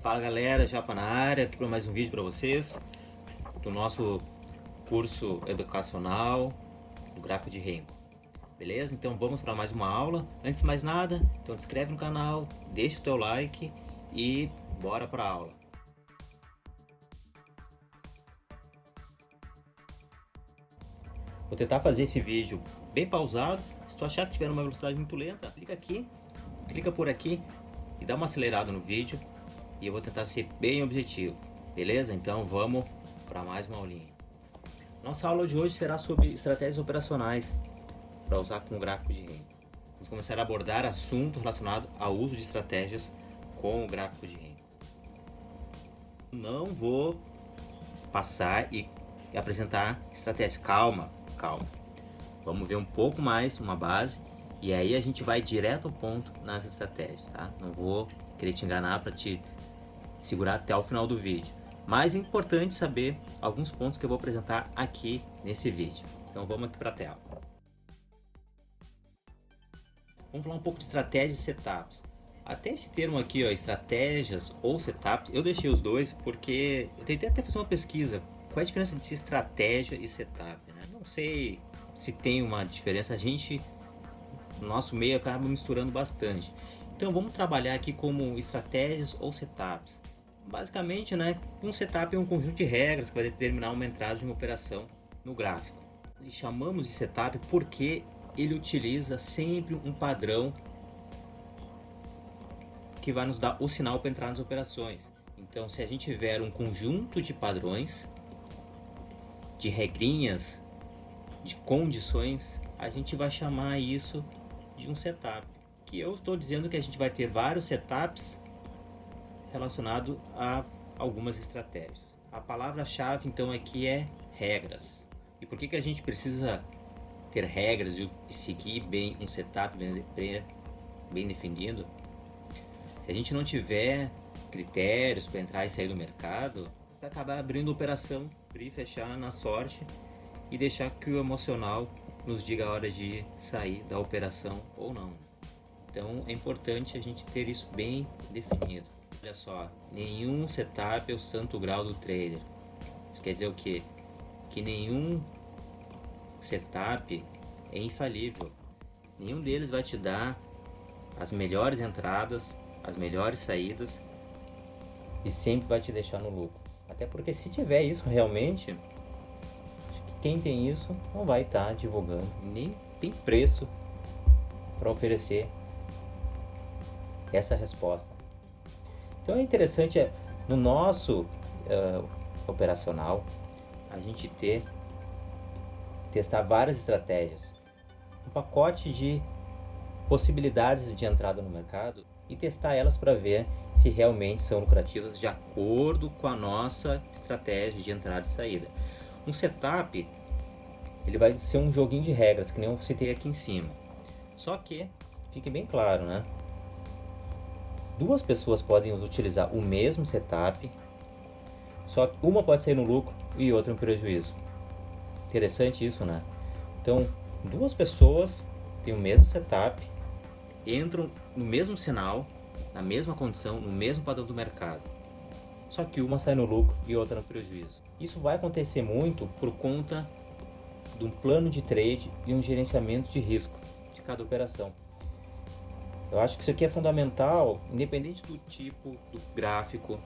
Fala galera, Japa na área, aqui para mais um vídeo para vocês do nosso curso educacional do gráfico de Renko. Beleza? Então vamos para mais uma aula. Antes de mais nada, então te inscreve no canal, deixa o teu like e bora para a aula. Vou tentar fazer esse vídeo bem pausado. Se tu achar que tiver uma velocidade muito lenta, clica aqui, clica por aqui e dá uma acelerada no vídeo. E eu vou tentar ser bem objetivo, beleza? Então vamos para mais uma aulinha. Nossa aula de hoje será sobre estratégias operacionais para usar com o gráfico de Renko. Vamos começar a abordar assuntos relacionados ao uso de estratégias com o gráfico de Renko. Não vou passar e apresentar estratégia. Calma. Vamos ver um pouco mais uma base e aí a gente vai direto ao ponto nas estratégias, tá? Não vou querer te enganar para te segurar até o final do vídeo. Mas é importante saber alguns pontos que eu vou apresentar aqui nesse vídeo. Então vamos aqui para a tela. Vamos falar um pouco de estratégias e setups. Até esse termo aqui, ó, estratégias ou setups, eu deixei os dois porque eu tentei até fazer uma pesquisa. Qual é a diferença de estratégia e setup, né? Não sei se tem uma diferença, no nosso meio acaba misturando bastante. Então vamos trabalhar aqui como estratégias ou setups. Basicamente, né, um setup é um conjunto de regras que vai determinar uma entrada de uma operação no gráfico. E chamamos de setup porque ele utiliza sempre um padrão que vai nos dar o sinal para entrar nas operações. Então, se a gente tiver um conjunto de padrões, de regrinhas, de condições, a gente vai chamar isso de um setup. Que eu estou dizendo que a gente vai ter vários setups relacionado a algumas estratégias. A palavra-chave então aqui é regras. E por que a gente precisa ter regras e seguir bem um setup bem definido? Se a gente não tiver critérios para entrar e sair do mercado, vai acabar abrindo operação, abrir e fechar na sorte e deixar que o emocional nos diga a hora de sair da operação ou não. Então é importante a gente ter isso bem definido. Olha só, nenhum setup é o santo grau do trader. Isso quer dizer o quê? Que nenhum setup é infalível. Nenhum deles vai te dar as melhores entradas, as melhores saídas e sempre vai te deixar no lucro. Até porque se tiver isso realmente, acho que quem tem isso não vai estar divulgando, nem tem preço para oferecer essa resposta. Então é interessante no nosso operacional a gente testar várias estratégias, um pacote de possibilidades de entrada no mercado e testar elas para ver se realmente são lucrativas de acordo com a nossa estratégia de entrada e saída. Um setup ele vai ser um joguinho de regras que nem eu citei aqui em cima, só que fique bem claro, né? Duas pessoas podem utilizar o mesmo setup, só que uma pode sair no lucro e outra no prejuízo. Interessante isso, né? Então, duas pessoas têm o mesmo setup, entram no mesmo sinal, na mesma condição, no mesmo padrão do mercado. Só que uma sai no lucro e outra no prejuízo. Isso vai acontecer muito por conta de um plano de trade e um gerenciamento de risco de cada operação. Eu acho que isso aqui é fundamental, independente do tipo do gráfico,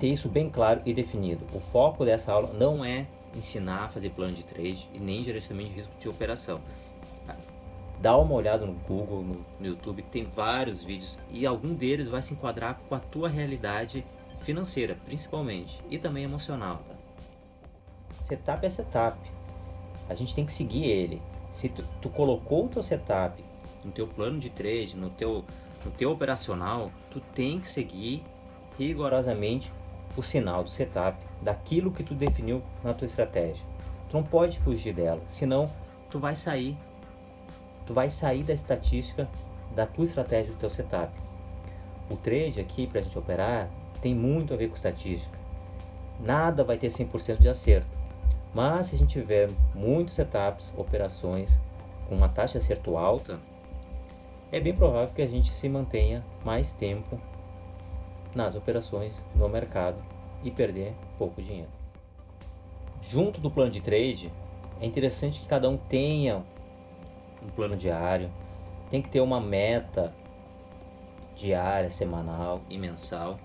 ter isso bem claro e definido. O foco dessa aula não é ensinar a fazer plano de trade e nem gerenciamento de risco de operação. Dá uma olhada no Google, no YouTube, tem vários vídeos e algum deles vai se enquadrar com a tua realidade financeira, principalmente, e também emocional. Tá? Setup é setup, a gente tem que seguir ele. Se tu colocou o teu setup no teu plano de trade, no teu operacional, tu tem que seguir rigorosamente o sinal do setup, daquilo que tu definiu na tua estratégia. Tu não pode fugir dela, senão tu vai sair da estatística da tua estratégia, do teu setup. O trade aqui, para a gente operar, tem muito a ver com estatística. Nada vai ter 100% de acerto, mas se a gente tiver muitos setups, operações com uma taxa de acerto alta, é bem provável que a gente se mantenha mais tempo nas operações no mercado e perder pouco dinheiro. Junto do plano de trade, é interessante que cada um tenha um plano diário, tem que ter uma meta diária, semanal e mensal,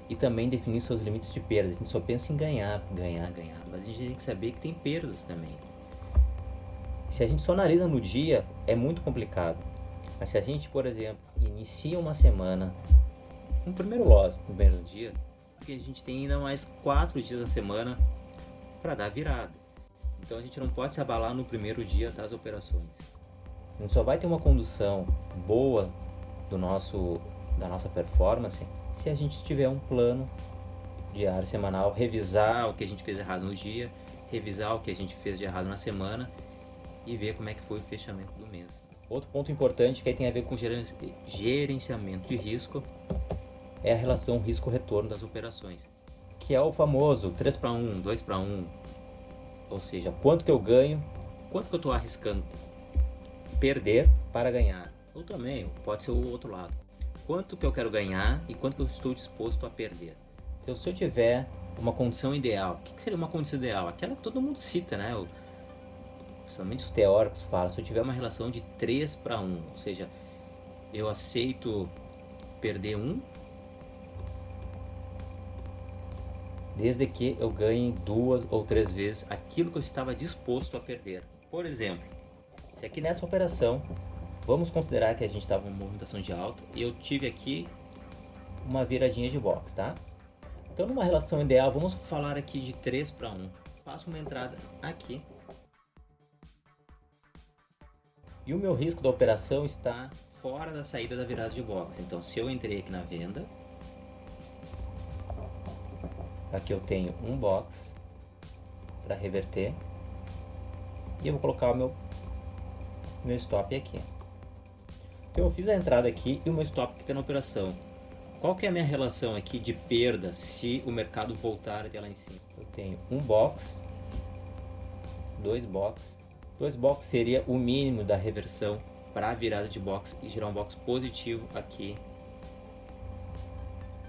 e também definir seus limites de perda. A gente só pensa em ganhar, mas a gente tem que saber que tem perdas também. Se a gente só analisa no dia, é muito complicado. Mas se a gente, por exemplo, inicia uma semana, um primeiro loss no primeiro dia, porque a gente tem ainda mais 4 dias da semana para dar virada. Então a gente não pode se abalar no primeiro dia das operações. A gente só vai ter uma condução boa da nossa performance se a gente tiver um plano diário, semanal, revisar o que a gente fez errado no dia, revisar o que a gente fez de errado na semana e ver como é que foi o fechamento do mês. Outro ponto importante que aí tem a ver com gerenciamento de risco é a relação risco-retorno das operações, que é o famoso 3-1, 2-1, ou seja, quanto que eu ganho, quanto que eu estou arriscando perder para ganhar, ou também pode ser o outro lado, quanto que eu quero ganhar e quanto que eu estou disposto a perder. Então, se eu tiver uma condição ideal, o que seria uma condição ideal? Aquela que todo mundo cita, né? Principalmente os teóricos falam, se eu tiver uma relação de 3-1, ou seja, eu aceito perder 1, desde que eu ganhe 2 ou 3 vezes aquilo que eu estava disposto a perder. Por exemplo, se aqui nessa operação, vamos considerar que a gente estava em uma movimentação de alta e eu tive aqui uma viradinha de box, tá? Então, numa relação ideal, vamos falar aqui de 3-1. Faço uma entrada aqui. E o meu risco da operação está fora da saída da virada de box. Então, se eu entrei aqui na venda, aqui eu tenho um box para reverter e eu vou colocar o meu stop aqui. Então eu fiz a entrada aqui e o meu stop fica na operação. Qual que é a minha relação aqui de perda se o mercado voltar até lá em cima? Eu tenho um box, 2 box. 2 box seria o mínimo da reversão para a virada de box e gerar um box positivo aqui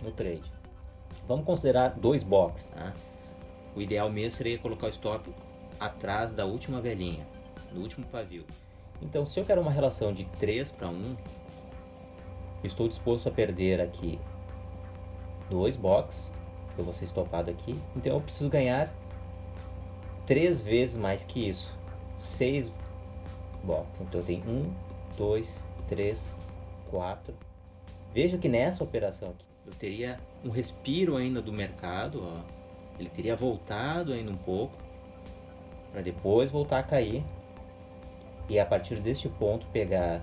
no trade. Vamos considerar 2 box, tá? O ideal mesmo seria colocar o stop atrás da última velinha, no último pavio. Então, se eu quero uma relação de 3-1, estou disposto a perder aqui 2 box, eu vou ser estopado aqui, então eu preciso ganhar 3 vezes mais que isso, 6 box. Então eu tenho 1, 2, 3, 4. Veja que nessa operação aqui eu teria um respiro ainda do mercado, ó. Ele teria voltado ainda um pouco para depois voltar a cair e a partir deste ponto pegar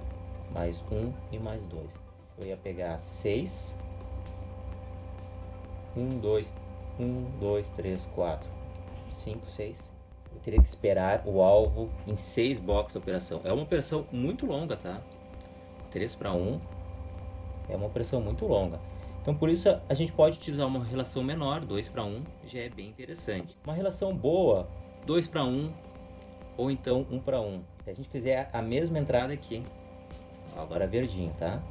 mais 1 e mais 2. Eu ia pegar 6, 1, 2, 3, 4, 5, 6. Eu teria que esperar o alvo em 6 boxes da operação. É uma operação muito longa, tá? 3-1 é uma operação muito longa. Então, por isso, a gente pode utilizar uma relação menor, 2-1, já é bem interessante. Uma relação boa, 2-1 ou então 1-1. Se a gente fizer a mesma entrada aqui, agora verdinho, tá?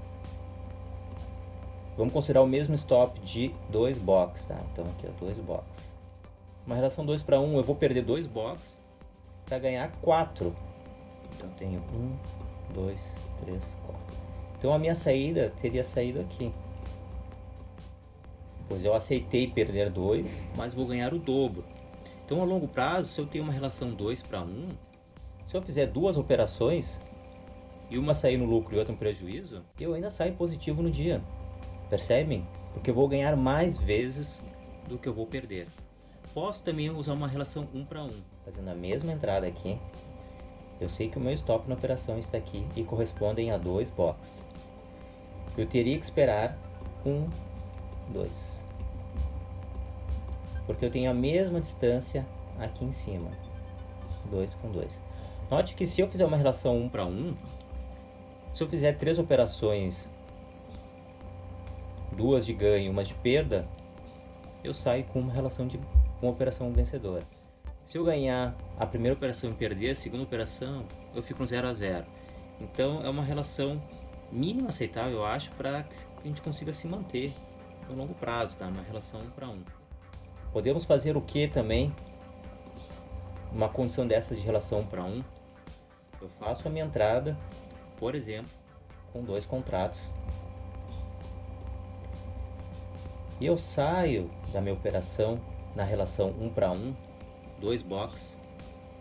Vamos considerar o mesmo stop de 2 box, tá? Então, aqui, ó, 2 box. Uma relação 2-1, eu vou perder 2 box para ganhar 4. Então, eu tenho 1, 2, 3, 4. Então, a minha saída teria saído aqui. Pois eu aceitei perder 2, mas vou ganhar o dobro. Então, a longo prazo, se eu tenho uma relação 2-1, se eu fizer 2 operações e uma sair no lucro e outra no prejuízo, eu ainda saio positivo no dia. Percebem? Porque eu vou ganhar mais vezes do que eu vou perder. Posso também usar uma relação 1-1. Fazendo a mesma entrada aqui, eu sei que o meu stop na operação está aqui e correspondem a 2 box. Eu teria que esperar 1, 2. Porque eu tenho a mesma distância aqui em cima. 2 com 2. Note que se eu fizer uma relação 1-1, se eu fizer 3 operações, 2 de ganho e uma de perda, eu saio com uma relação de uma operação vencedora. Se eu ganhar a primeira operação e perder a segunda operação, eu fico no 0-0. Então é uma relação mínima aceitável, eu acho, para que a gente consiga se manter no longo prazo, tá? Uma relação 1 para 1. Podemos fazer o que também? Uma condição dessa de relação 1 para 1, eu faço a minha entrada, por exemplo, com 2 contratos. E eu saio da minha operação na relação 1 para 1, 2 box,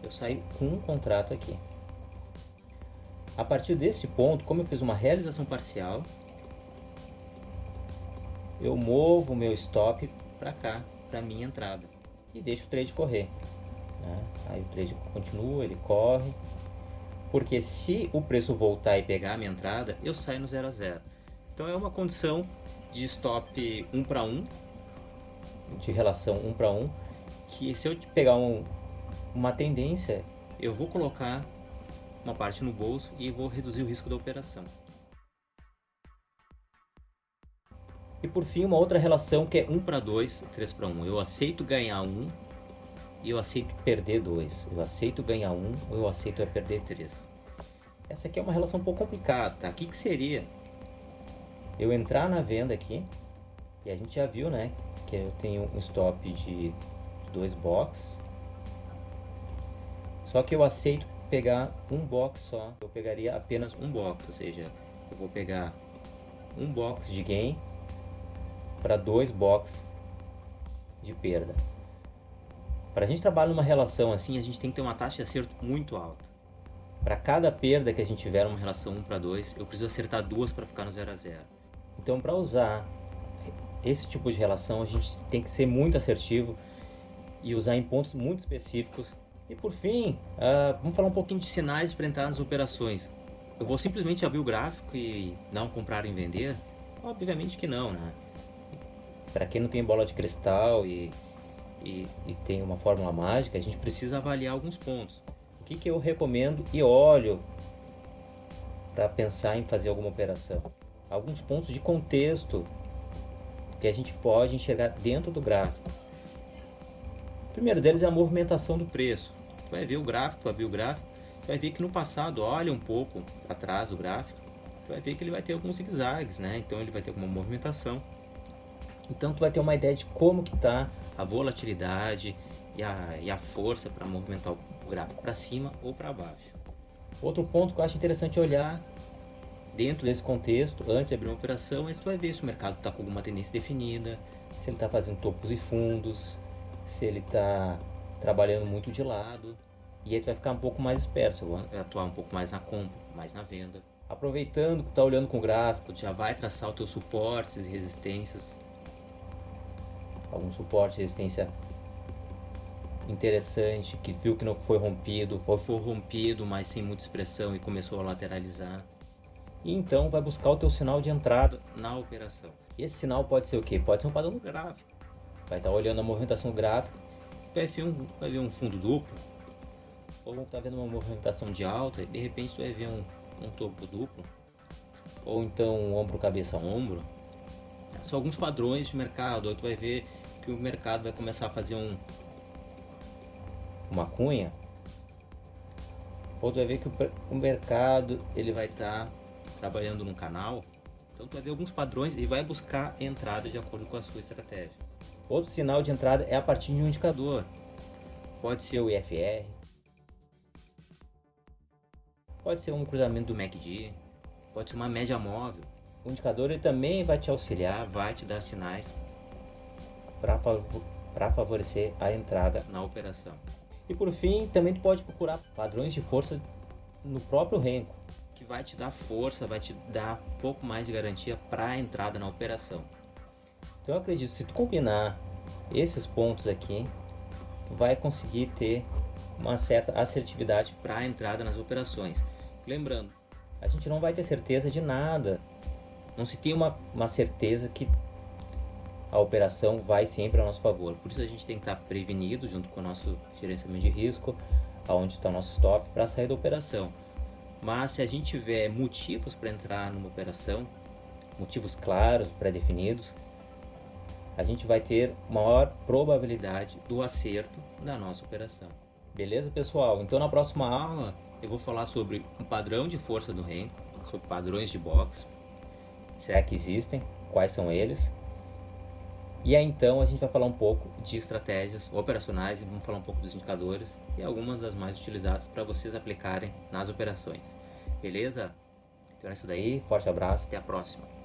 eu saio com um contrato aqui. A partir desse ponto, como eu fiz uma realização parcial, eu movo o meu stop para cá, para minha entrada, e deixo o trade correr, né? Aí o trade continua, ele corre, porque se o preço voltar e pegar a minha entrada, eu saio no 0 a 0. Então é uma condição de stop 1 para 1, de relação 1 para 1, que se eu pegar uma tendência, eu vou colocar uma parte no bolso e vou reduzir o risco da operação. E por fim, uma outra relação que é 1 para 2, 3 para 1. Eu aceito ganhar 1 e eu aceito perder 2. Eu aceito ganhar 1 ou eu aceito perder 3. Essa aqui é uma relação um pouco complicada, tá? O que seria? Eu entrar na venda aqui, e a gente já viu, né, que eu tenho um stop de 2 box, só que eu aceito pegar um box só. Eu pegaria apenas um box, ou seja, eu vou pegar um box de gain para 2 box de perda. Para a gente trabalhar numa relação assim, a gente tem que ter uma taxa de acerto muito alta. Para cada perda que a gente tiver numa relação 1 para 2, eu preciso acertar 2 para ficar no 0 a 0. Então, para usar esse tipo de relação, a gente tem que ser muito assertivo e usar em pontos muito específicos. E por fim, vamos falar um pouquinho de sinais para entrar nas operações. Eu vou simplesmente abrir o gráfico e não comprar e vender? Obviamente que não, né? Para quem não tem bola de cristal e tem uma fórmula mágica, a gente precisa avaliar alguns pontos. O que eu recomendo e olho para pensar em fazer alguma operação? Alguns pontos de contexto que a gente pode enxergar dentro do gráfico. O primeiro deles é a movimentação do preço. Tu vai ver o gráfico, tu vai ver o gráfico, tu vai ver que no passado, olha um pouco para trás o gráfico, tu vai ver que ele vai ter alguns zigue-zagues, né? Então ele vai ter alguma movimentação. Então tu vai ter uma ideia de como que está a volatilidade e a força para movimentar o gráfico para cima ou para baixo. Outro ponto que eu acho interessante olhar dentro desse contexto, antes de abrir uma operação, é se tu vai ver se o mercado está com alguma tendência definida, se ele está fazendo topos e fundos, se ele está trabalhando muito de lado, e aí tu vai ficar um pouco mais esperto, você vai atuar um pouco mais na compra, mais na venda. Aproveitando que tu está olhando com o gráfico, tu já vai traçar os teus suportes e resistências. Algum suporte, resistência interessante, que viu que não foi rompido, ou foi rompido, mas sem muita expressão e começou a lateralizar. E então vai buscar o teu sinal de entrada na operação. E esse sinal pode ser o quê? Pode ser um padrão gráfico. Vai estar olhando a movimentação gráfica, vai ver um fundo duplo, ou está vendo uma movimentação de alta e de repente tu vai ver um topo duplo, ou então um ombro cabeça ombro. São alguns padrões de mercado. Ou tu vai ver que o mercado vai começar a fazer uma cunha, ou tu vai ver que o mercado ele vai estar trabalhando num canal. Então tu vai ver alguns padrões e vai buscar entrada de acordo com a sua estratégia. Outro sinal de entrada é a partir de um indicador. Pode ser o IFR, pode ser um cruzamento do MACD, pode ser uma média móvel. O indicador ele também vai te auxiliar, vai te dar sinais para favorecer a entrada na operação. E por fim, também tu pode procurar padrões de força no próprio Renko, que vai te dar força, vai te dar um pouco mais de garantia para a entrada na operação. Então eu acredito que se tu combinar esses pontos aqui, tu vai conseguir ter uma certa assertividade para a entrada nas operações. Lembrando, a gente não vai ter certeza de nada. Não se tem uma certeza que a operação vai sempre a nosso favor. Por isso a gente tem que estar prevenido junto com o nosso gerenciamento de risco, aonde está o nosso stop, para sair da operação. Mas se a gente tiver motivos para entrar numa operação, motivos claros, pré-definidos, a gente vai ter maior probabilidade do acerto da nossa operação. Beleza, pessoal? Então na próxima aula eu vou falar sobre um padrão de força do Renko, sobre padrões de box. Será que existem? Quais são eles? E aí então a gente vai falar um pouco de estratégias operacionais e vamos falar um pouco dos indicadores e algumas das mais utilizadas para vocês aplicarem nas operações. Beleza? Então é isso daí, forte abraço, até a próxima.